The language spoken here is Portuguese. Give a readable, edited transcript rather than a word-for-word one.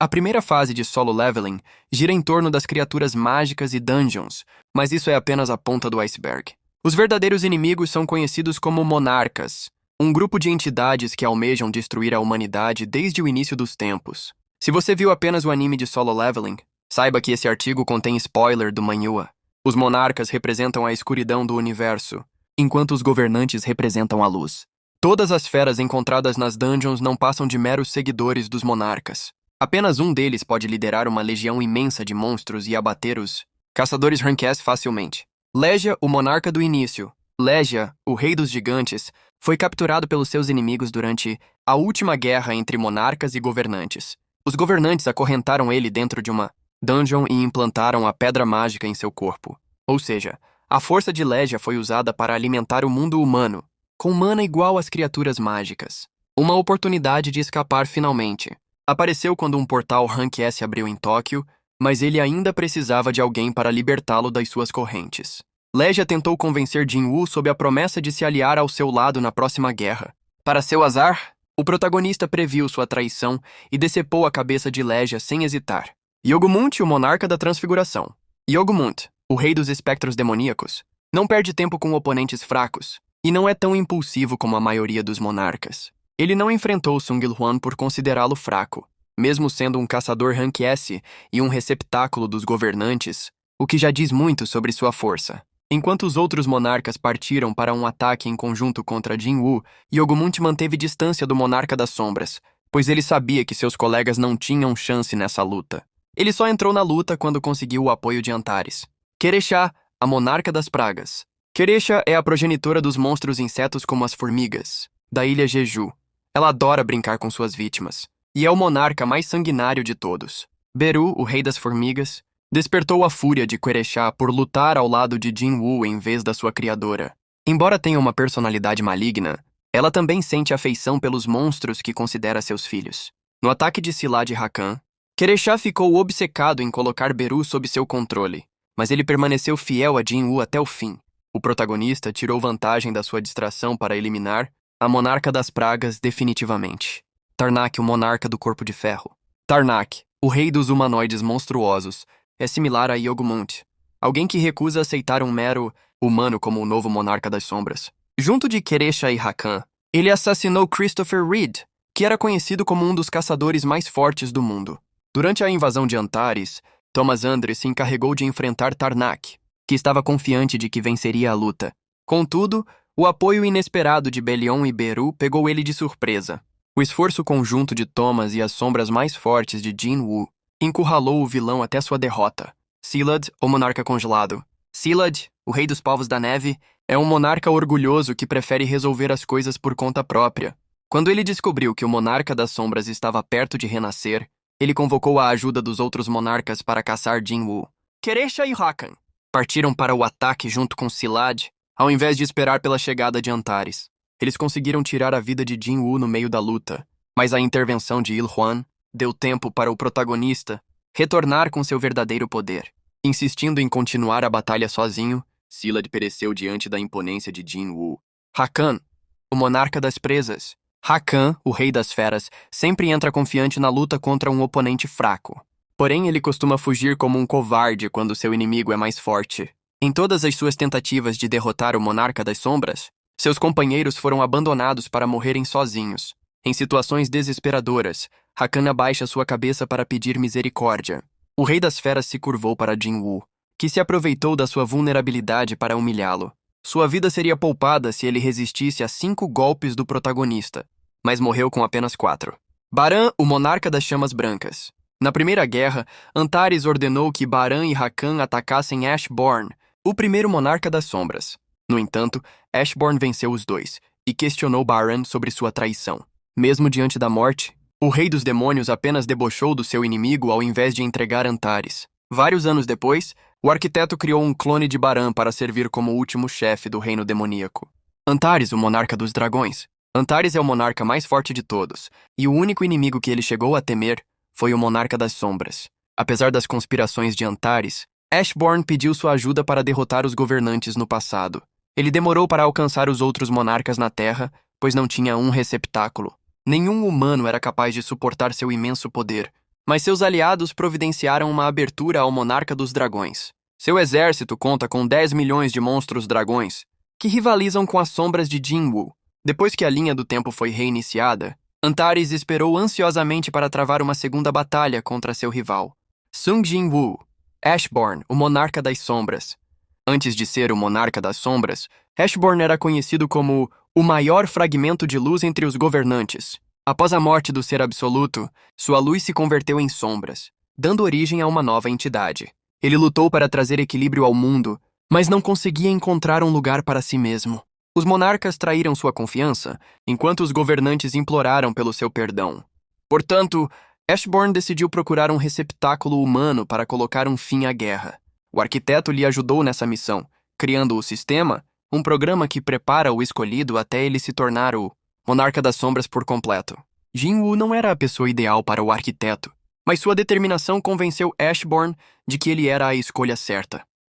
A primeira fase de solo leveling gira em torno das criaturas mágicas e dungeons, mas isso é apenas a ponta do iceberg. Os verdadeiros inimigos são conhecidos como monarcas, um grupo de entidades que almejam destruir a humanidade desde o início dos tempos. Se você viu apenas o anime de solo leveling, saiba que esse artigo contém spoiler do manhwa. Os monarcas representam a escuridão do universo, enquanto os governantes representam a luz. Todas as feras encontradas nas dungeons não passam de meros seguidores dos monarcas. Apenas um deles pode liderar uma legião imensa de monstros e abater os caçadores Rank S facilmente. Legia, o monarca do início. Legia, o rei dos gigantes, foi capturado pelos seus inimigos durante a última guerra entre monarcas e governantes. Os governantes acorrentaram ele dentro de uma dungeon e implantaram a pedra mágica em seu corpo. Ou seja, a força de Legia foi usada para alimentar o mundo humano, com mana igual às criaturas mágicas. Uma oportunidade de escapar finalmente. Apareceu quando um portal Rank S abriu em Tóquio, mas ele ainda precisava de alguém para libertá-lo das suas correntes. Legia tentou convencer Jinwoo sob a promessa de se aliar ao seu lado na próxima guerra. Para seu azar, o protagonista previu sua traição e decepou a cabeça de Legia sem hesitar. Yogumunti, o monarca da transfiguração. Yogumunti, o rei dos espectros demoníacos, não perde tempo com oponentes fracos e não é tão impulsivo como a maioria dos monarcas. Ele não enfrentou Sung Il-hwan por considerá-lo fraco, mesmo sendo um caçador Rank S e um receptáculo dos governantes, o que já diz muito sobre sua força. Enquanto os outros monarcas partiram para um ataque em conjunto contra Jinwoo, Yogumunti manteve distância do monarca das sombras, pois ele sabia que seus colegas não tinham chance nessa luta. Ele só entrou na luta quando conseguiu o apoio de Antares. Kerecha, a monarca das pragas. Kerecha é a progenitora dos monstros insetos como as formigas, da ilha Jeju. Ela adora brincar com suas vítimas, e é o monarca mais sanguinário de todos. Beru, o rei das formigas, despertou a fúria de Kerecha por lutar ao lado de Jinwoo em vez da sua criadora. Embora tenha uma personalidade maligna, ela também sente afeição pelos monstros que considera seus filhos. No ataque de Szilard Hakan, Kerecha ficou obcecado em colocar Beru sob seu controle, mas ele permaneceu fiel a Jinwoo até o fim. O protagonista tirou vantagem da sua distração para eliminar a monarca das pragas definitivamente. Tarnak, o monarca do corpo de ferro. Tarnak, o rei dos humanoides monstruosos, é similar a Yogumunti, alguém que recusa aceitar um mero humano como o novo monarca das sombras. Junto de Kerecha e Hakan, ele assassinou Christopher Reed, que era conhecido como um dos caçadores mais fortes do mundo. Durante a invasão de Antares, Thomas Andre se encarregou de enfrentar Tarnak, que estava confiante de que venceria a luta. Contudo, o apoio inesperado de Belion e Beru pegou ele de surpresa. O esforço conjunto de Thomas e as sombras mais fortes de Jinwoo encurralou o vilão até sua derrota. Szilard, o monarca congelado. Szilard, o rei dos povos da neve, é um monarca orgulhoso que prefere resolver as coisas por conta própria. Quando ele descobriu que o monarca das sombras estava perto de renascer, ele convocou a ajuda dos outros monarcas para caçar Jinwoo. Kerecha e Hakan partiram para o ataque junto com Szilard, ao invés de esperar pela chegada de Antares. Eles conseguiram tirar a vida de Jinwoo no meio da luta, mas a intervenção de Il-hwan deu tempo para o protagonista retornar com seu verdadeiro poder. Insistindo em continuar a batalha sozinho, Szilard pereceu diante da imponência de Jinwoo. Hakan, o monarca das presas. Hakan, o rei das feras, sempre entra confiante na luta contra um oponente fraco. Porém, ele costuma fugir como um covarde quando seu inimigo é mais forte. Em todas as suas tentativas de derrotar o monarca das sombras, seus companheiros foram abandonados para morrerem sozinhos. Em situações desesperadoras, Hakan abaixa sua cabeça para pedir misericórdia. O rei das feras se curvou para Jinwoo, que se aproveitou da sua vulnerabilidade para humilhá-lo. Sua vida seria poupada se ele resistisse a 5 golpes do protagonista, mas morreu com apenas 4. Baran, o monarca das chamas brancas. Na Primeira Guerra, Antares ordenou que Baran e Hakan atacassem Ashborn, o primeiro monarca das sombras. No entanto, Ashborn venceu os dois e questionou Baran sobre sua traição. Mesmo diante da morte, o rei dos demônios apenas debochou do seu inimigo ao invés de entregar Antares. Vários anos depois, o arquiteto criou um clone de Baran para servir como último chefe do reino demoníaco. Antares, o monarca dos dragões. Antares é o monarca mais forte de todos, e o único inimigo que ele chegou a temer foi o monarca das sombras. Apesar das conspirações de Antares, Ashborn pediu sua ajuda para derrotar os governantes no passado. Ele demorou para alcançar os outros monarcas na Terra, pois não tinha um receptáculo. Nenhum humano era capaz de suportar seu imenso poder. mas seus aliados providenciaram uma abertura ao Monarca dos Dragões. Seu exército conta com 10 milhões de monstros dragões, que rivalizam com as sombras de Jinwu. Depois que a linha do tempo foi reiniciada, Antares esperou ansiosamente para travar uma segunda batalha contra seu rival, Sung Jinwu, Ashborn, o Monarca das Sombras. Antes de ser o Monarca das Sombras, Ashborn era conhecido como o maior fragmento de luz entre os governantes. Após a morte do Ser Absoluto, sua luz se converteu em sombras, dando origem a uma nova entidade. Ele lutou para trazer equilíbrio ao mundo, mas não conseguia encontrar um lugar para si mesmo. Os monarcas traíram sua confiança, enquanto os governantes imploraram pelo seu perdão. Portanto, Ashborn decidiu procurar um receptáculo humano para colocar um fim à guerra. O arquiteto lhe ajudou nessa missão, criando o sistema, um programa que prepara o escolhido até ele se tornar o Monarca das Sombras por completo. Jinwu não era a pessoa ideal para o arquiteto, mas sua determinação convenceu Ashborn de que ele era a escolha certa.